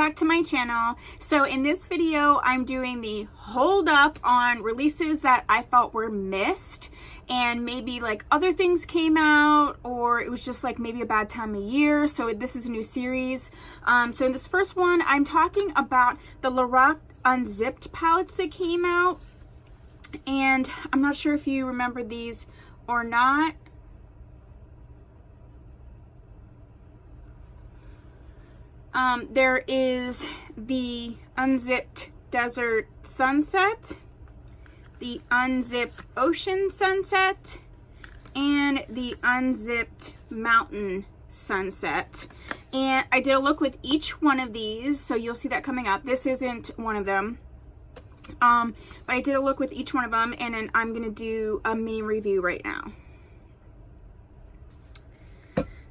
back to my channel. So in this video, I'm doing the hold up on releases that I thought were missed, and maybe like other things came out, or it was just like maybe a bad time of year. So this is a new series. So in this first one, I'm talking about the Lorac Unzipped palettes that came out. And I'm not sure if you remember these or not. There is the Unzipped Desert Sunset, the Unzipped Ocean Sunset, and the Unzipped Mountain Sunset. And I did a look with each one of these, so you'll see that coming up. This isn't one of them. But I did a look with each one of them, and then I'm gonna do a mini review right now.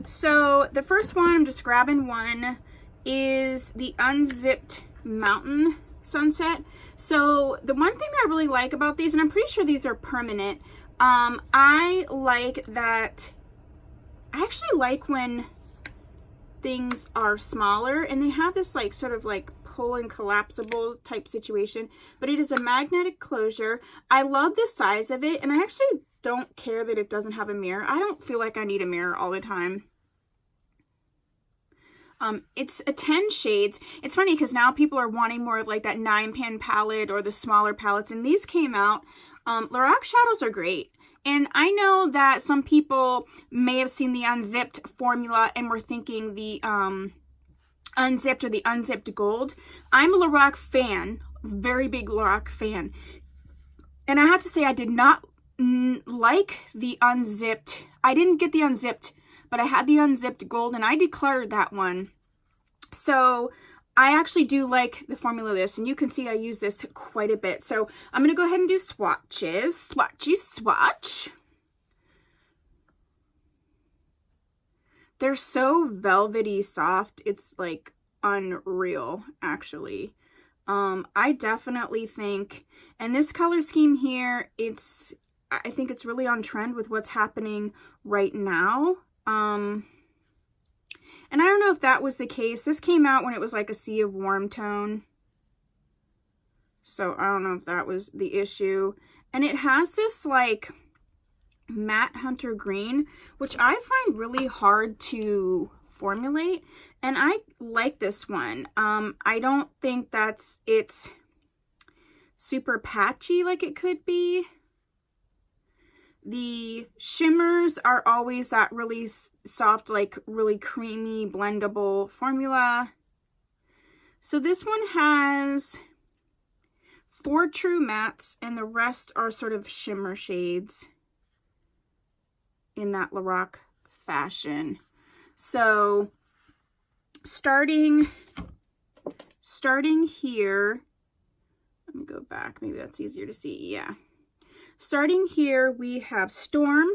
So the first one, I'm just grabbing one, is the Unzipped Mountain Sunset. So the one thing that I really like about these, and I'm pretty sure these are permanent, I like that, I actually like when things are smaller and they have this like sort of like pull and collapsible type situation, but it is a magnetic closure. I love the size of it, and I actually don't care that it doesn't have a mirror. I don't feel like I need a mirror all the time. It's a 10 shades. It's funny because now people are wanting more of like that 9-pan palette or the smaller palettes, and these came out. Lorac shadows are great. And I know that some people may have seen the Unzipped formula and were thinking the Unzipped or the Unzipped Gold. I'm a Lorac fan, very big Lorac fan. And I have to say I did not like the Unzipped. I didn't get the Unzipped, but I had the Unzipped Gold, and I decluttered that one. So I actually do like the formula of this, and you can see I use this quite a bit. So I'm going to go ahead and do swatches. Swatchy swatch. They're so velvety soft. It's like unreal, actually. I definitely think, and this color scheme here, I think it's really on trend with what's happening right now. And I don't know if that was the case. This came out when it was like a sea of warm tone. So I don't know if that was the issue. And it has this like matte hunter green, which I find really hard to formulate. And I like this one. I don't think it's super patchy like it could be. The shimmers are always that really soft, like really creamy, blendable formula. So this one has 4 true mattes, and the rest are sort of shimmer shades in that Lorac fashion. So starting here, let me go back, maybe that's easier to see. Yeah. Starting here, we have Storm,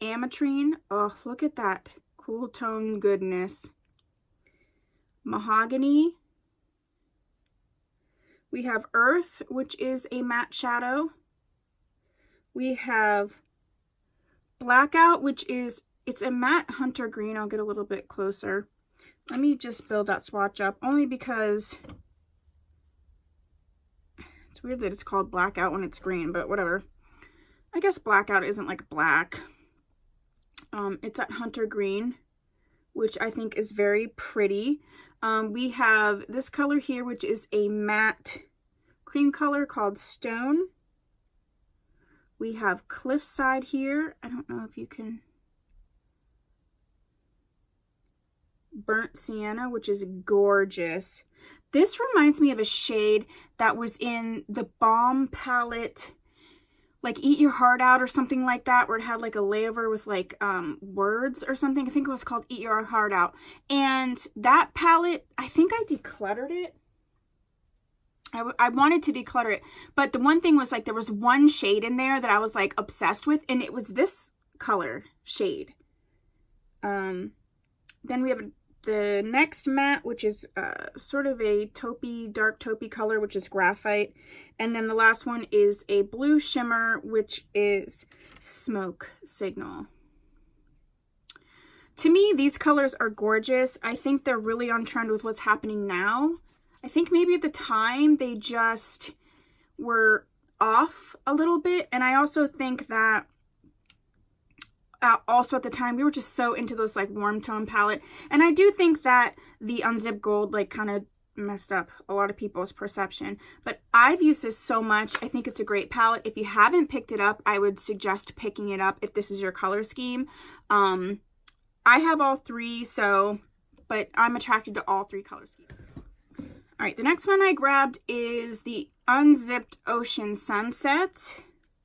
Ametrine, oh, look at that cool tone goodness, Mahogany, we have Earth, which is a matte shadow, we have Blackout, which is, it's a matte hunter green. I'll get a little bit closer. Let me just build that swatch up, only because it's weird that it's called Blackout when it's green, but whatever. I guess Blackout isn't like black. It's at hunter green, which I think is very pretty. We have this color here, which is a matte cream color called Stone. We have Cliffside here. I don't know if you can. Burnt Sienna, which is gorgeous. This reminds me of a shade that was in the Balm palette, like Eat Your Heart Out or something like that, where it had like a layover with like words or something. I think it was called Eat Your Heart Out. And that palette, I think I decluttered it. I wanted to declutter it, but the one thing was like there was one shade in there that I was like obsessed with, and it was this color shade. Then we have the next matte, which is sort of a taupey, dark taupey color, which is Graphite. And then the last one is a blue shimmer, which is Smoke Signal. To me, these colors are gorgeous. I think they're really on trend with what's happening now. I think maybe at the time they just were off a little bit. And I also think that also at the time we were just so into this like warm tone palette. And I do think that the Unzipped Gold like kind of messed up a lot of people's perception. But I've used this so much. I think it's a great palette. If you haven't picked it up, I would suggest picking it up if this is your color scheme. I have all three, but I'm attracted to all three color schemes. All right, the next one I grabbed is the Unzipped Ocean Sunset.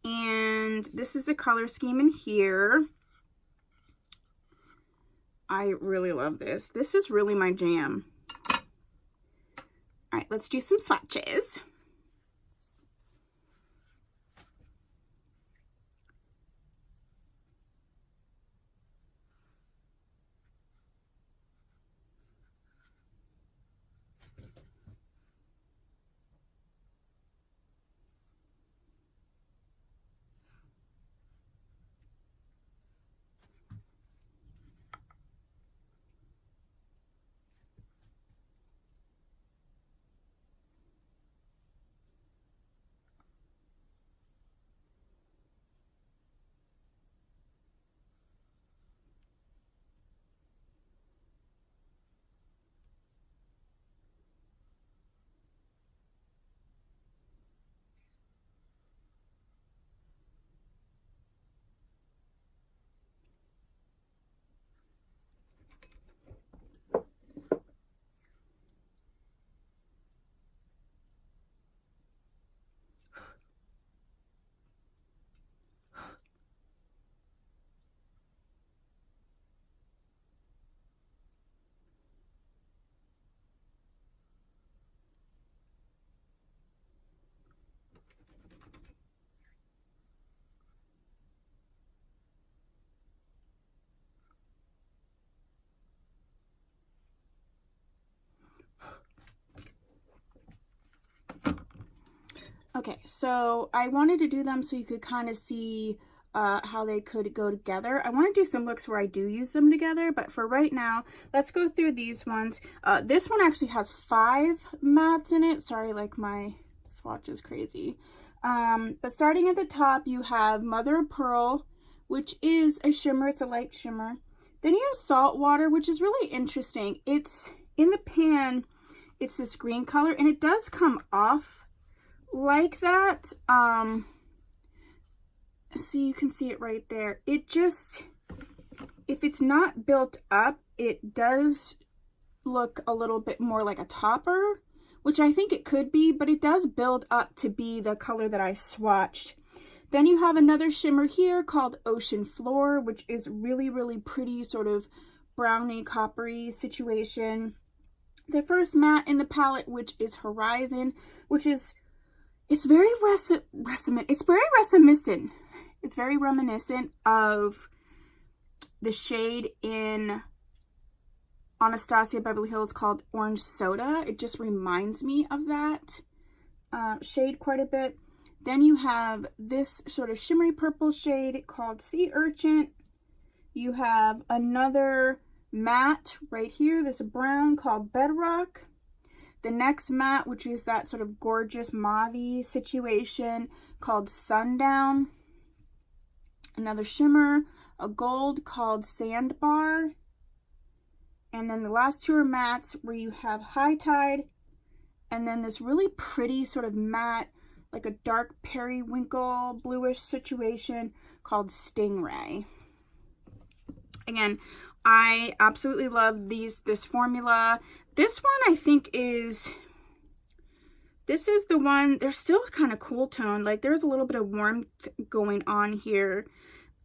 And this is a color scheme in here. I really love this. This is really my jam. All right, let's do some swatches. Okay, so I wanted to do them so you could kind of see how they could go together. I want to do some looks where I do use them together, but for right now, let's go through these ones. This one actually has 5 mattes in it. Sorry, like my swatch is crazy. But starting at the top, you have Mother of Pearl, which is a shimmer. It's a light shimmer. Then you have Saltwater, which is really interesting. It's in the pan, it's this green color, and it does come off like that. See, you can see it right there. It just, if it's not built up, it does look a little bit more like a topper, which I think it could be, but it does build up to be the color that I swatched. Then you have another shimmer here called Ocean Floor, which is really, really pretty, sort of browny, coppery situation. The first matte in the palette, which is Horizon, which is, it's very It's very reminiscent of the shade in Anastasia Beverly Hills called Orange Soda. It just reminds me of that shade quite a bit. Then you have this sort of shimmery purple shade called Sea Urchin. You have another matte right here, this brown called Bedrock. The next matte, which is that sort of gorgeous mauve-y situation called Sundown. Another shimmer, a gold called Sandbar. And then the last two are mattes where you have High Tide. And then this really pretty sort of matte, like a dark periwinkle bluish situation called Stingray. Again, I absolutely love this formula. This one I think this is the one, they're still kind of cool toned, like there's a little bit of warmth going on here.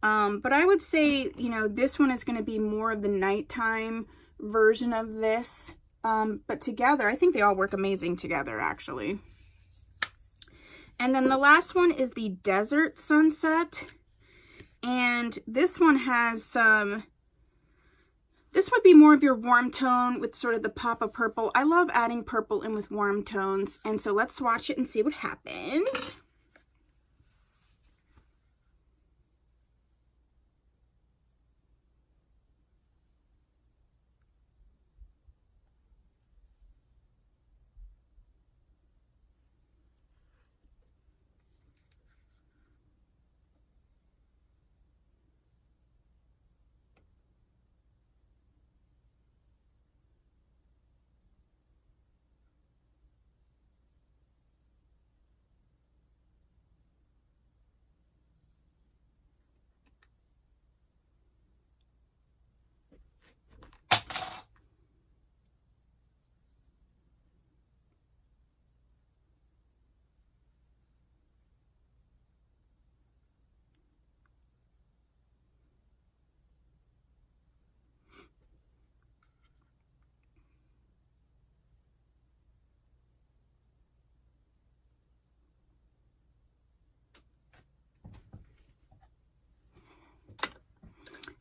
But I would say, you know, this one is going to be more of the nighttime version of this. But together, I think they all work amazing together, actually. And then the last one is the Desert Sunset. And this one has some, this would be more of your warm tone with sort of the pop of purple. I love adding purple in with warm tones. And so let's swatch it and see what happens.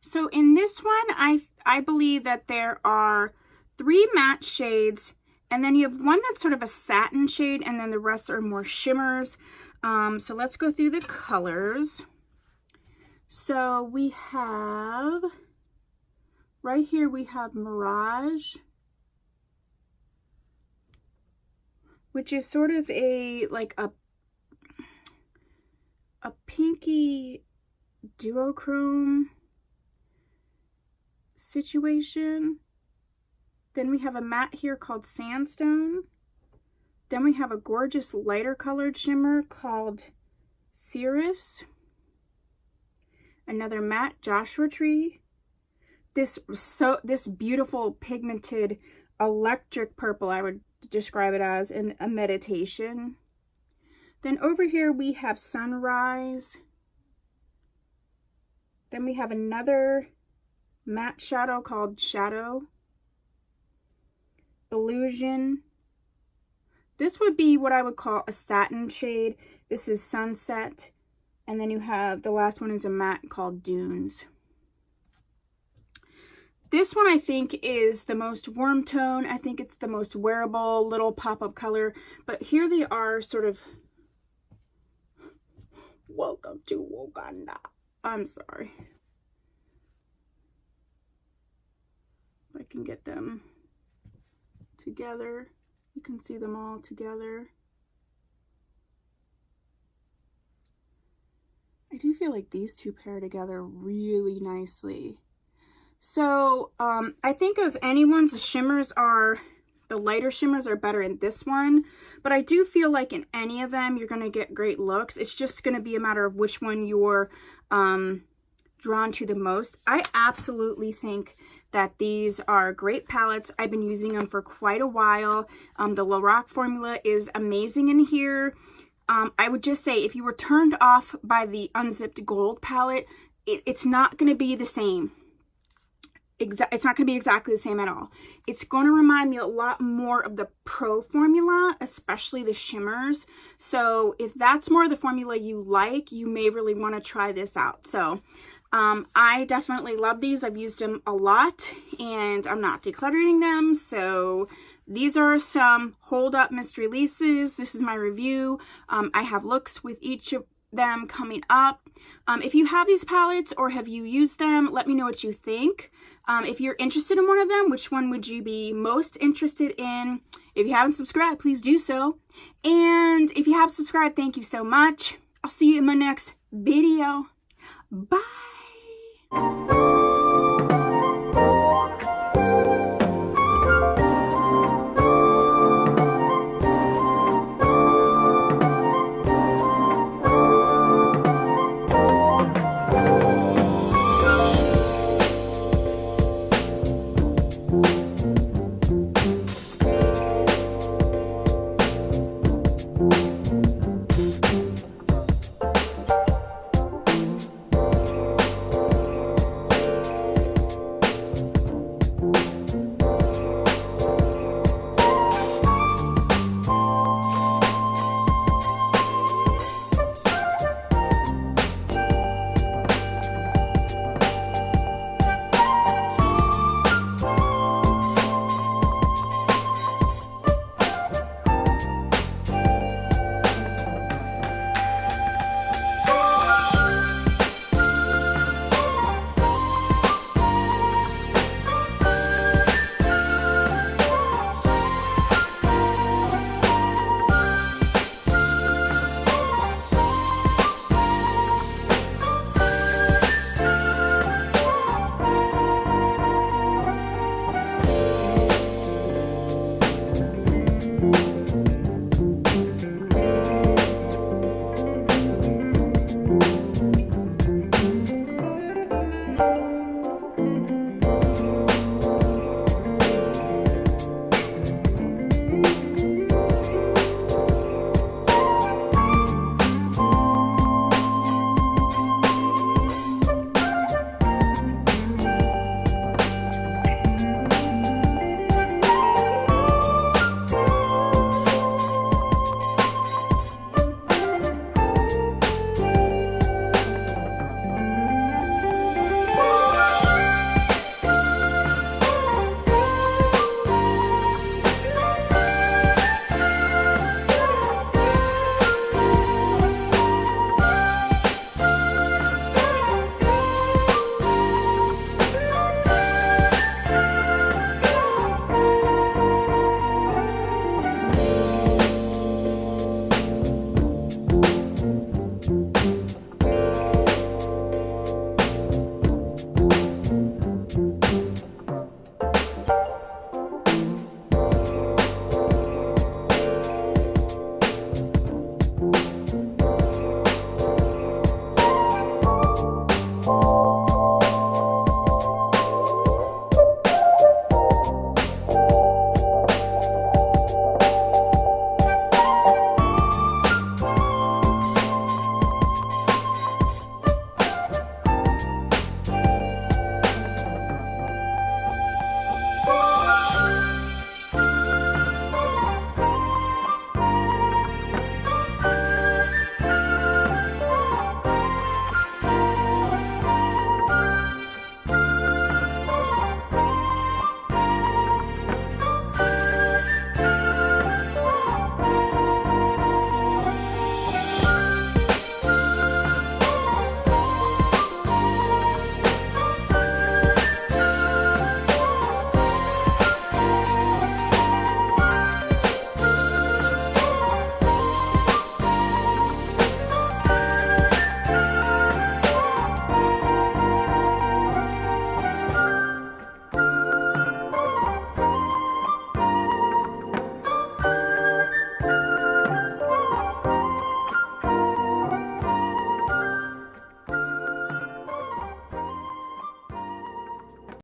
So in this one, I believe that there are 3 matte shades, and then you have one that's sort of a satin shade, and then the rest are more shimmers. So let's go through the colors. So we have, right here we have Mirage, which is sort of like a pinky duochrome situation. Then we have a matte here called Sandstone. Then we have a gorgeous lighter colored shimmer called Cirrus. Another matte Joshua Tree. This beautiful pigmented electric purple, I would describe it as, in a meditation. Then over here we have Sunrise. Then we have another matte shadow called Shadow. Illusion. This would be what I would call a satin shade. This is Sunset. And then you have, the last one is a matte called Dunes. This one I think is the most warm tone. I think it's the most wearable little pop-up color. But here they are sort of, welcome to Uganda. I'm sorry. If I can get them together, you can see them all together. I do feel like these two pair together really nicely. So I think of anyone's, the shimmers are, the lighter shimmers are better in this one, but I do feel like in any of them you're going to get great looks. It's just going to be a matter of which one you're drawn to the most. I absolutely think that these are great palettes. I've been using them for quite a while. The Lorac formula is amazing in here. I would just say if you were turned off by the Unzipped Gold palette, it's not going to be the same. It's not going to be exactly the same at all. It's going to remind me a lot more of the Pro formula, especially the shimmers. So if that's more the formula you like, you may really want to try this out. So I definitely love these. I've used them a lot and I'm not decluttering them. So these are some hold up mist releases. This is my review. I have looks with each of them coming up. If you have these palettes or have you used them, let me know what you think. If you're interested in one of them, which one would you be most interested in? If you haven't subscribed, please do so. And if you have subscribed, thank you so much. I'll see you in my next video. Bye.